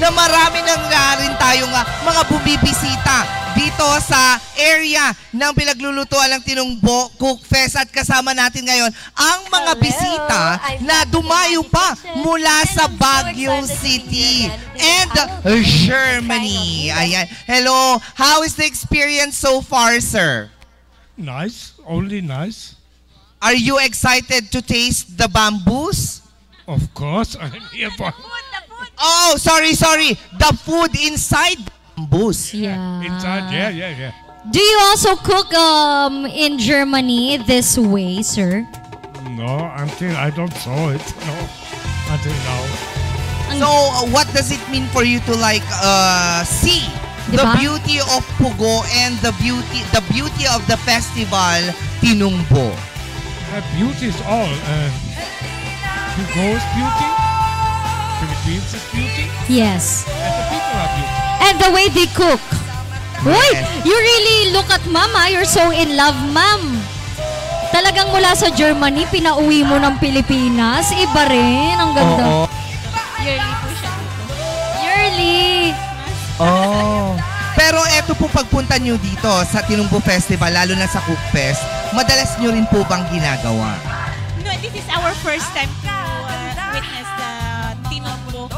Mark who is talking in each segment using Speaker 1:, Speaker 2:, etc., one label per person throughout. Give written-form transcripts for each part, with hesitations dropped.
Speaker 1: na marami nang rin tayong mga bumibisita dito sa area ng pinaglulutuan ng Tinumbo Cook Fest at kasama natin ngayon ang mga bisita na dumayo pa mula sa Baguio City and Germany. Ayan. Hello, how is the experience so far, sir?
Speaker 2: Nice, only nice.
Speaker 1: Are you excited to taste the bamboos?
Speaker 2: Of course, I'm here for...
Speaker 1: Oh, sorry. The food inside the bamboos.
Speaker 3: Yeah.
Speaker 2: Inside, yeah.
Speaker 3: Do you also cook in Germany this way, sir?
Speaker 2: No, until I don't saw it. No, until now.
Speaker 1: So, what does it mean for you to like see the beauty of Pugo and the beauty of the festival Tinumbo?
Speaker 2: Beauty is all. Pugo is beauty. Philippines is beauty.
Speaker 3: Yes.
Speaker 2: And the people are beauty.
Speaker 3: And the way they cook. Uy, you really look at mama. You're so in love, ma'am. Talagang mula sa Germany, pinauwi mo ng Pilipinas. Iba rin. Ang ganda.
Speaker 1: Oo.
Speaker 4: Yearly po siya.
Speaker 3: Yearly.
Speaker 1: Oh. Pero eto po pagpunta nyo dito sa Tinumbo Festival, lalo na sa Cook Fest, madalas nyo rin po bang ginagawa?
Speaker 4: No, this is our first time to witness the Tinumbo.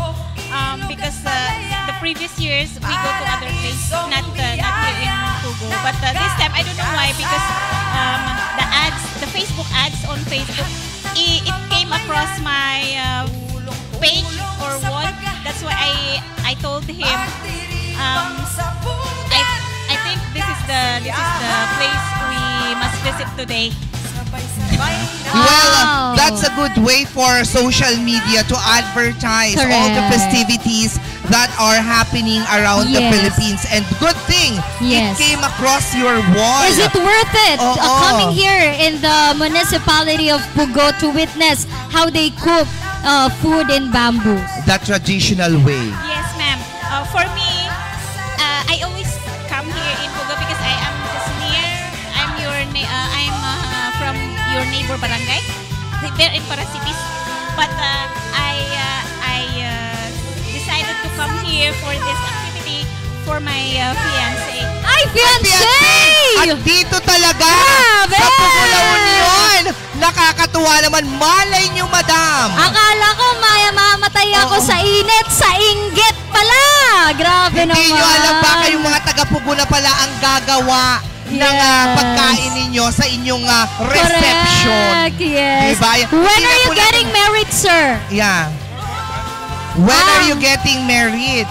Speaker 4: Because the previous years we go to other places, not here in Pugo. But this time I don't know why, because the Facebook ads on Facebook, it came across my page or wall. That's why I told him. I think this is the place we must visit today.
Speaker 1: Well, that's a good way for social media to advertise all the festivities that are happening around the Philippines. And good thing, it came across your wall.
Speaker 3: Is it worth it coming here in the municipality of Pugo to witness how they cook food in bamboo?
Speaker 1: The traditional way.
Speaker 4: Yes, ma'am. For me, I always come here in Pugo because I am just near. I'm from your neighbor barangay. They're in Parasitis. But I decided to come here for this activity for my fiancé.
Speaker 3: Ay, fiancé!
Speaker 1: At dito talaga,
Speaker 3: Grabe!
Speaker 1: sa Pugo La Union, nakakatuwa naman. Malay nyo, madam.
Speaker 3: Akala ko mamatay ako sa init, sa inggit pala. Grabe naman.
Speaker 1: Hindi nyo alam ba kayong mga taga-Pugo na pala ang gagawa ng pagkain ninyo sa inyong reception.
Speaker 3: Correct, yes.
Speaker 1: Diba?
Speaker 3: When are you getting married, sir?
Speaker 1: Yeah. When are you getting married?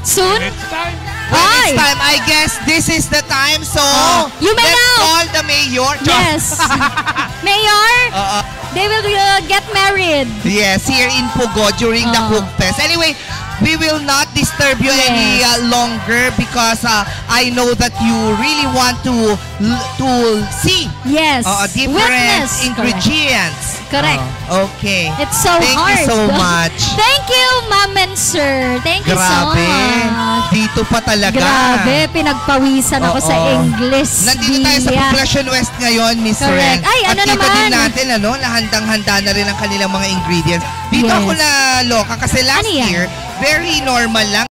Speaker 3: Soon?
Speaker 2: Next time.
Speaker 1: Well, it's time. I guess this is the time. So,
Speaker 3: you may
Speaker 1: let's
Speaker 3: now
Speaker 1: call the mayor.
Speaker 3: Yes. Mayor, they will get married.
Speaker 1: Yes, here in Pugo during the Cook Fest. Anyway, we will not disturb you any longer because I know that you really want to see different ingredients.
Speaker 3: Correct.
Speaker 1: Okay.
Speaker 3: It's so
Speaker 1: Thank
Speaker 3: hard.
Speaker 1: you so much.
Speaker 3: Thank you, ma'am and sir. Thank you so much.
Speaker 1: Dito pa talaga.
Speaker 3: Grabe, pinagpawisan ako sa English.
Speaker 1: Nandito tayo sa Poblacion West ngayon, Miss Ren.
Speaker 3: Ay, ano
Speaker 1: At
Speaker 3: naman?
Speaker 1: kita din natin, nahandang-handa na rin ang kanilang mga ingredients. Dito ako na loka kasi last year, very normal lang.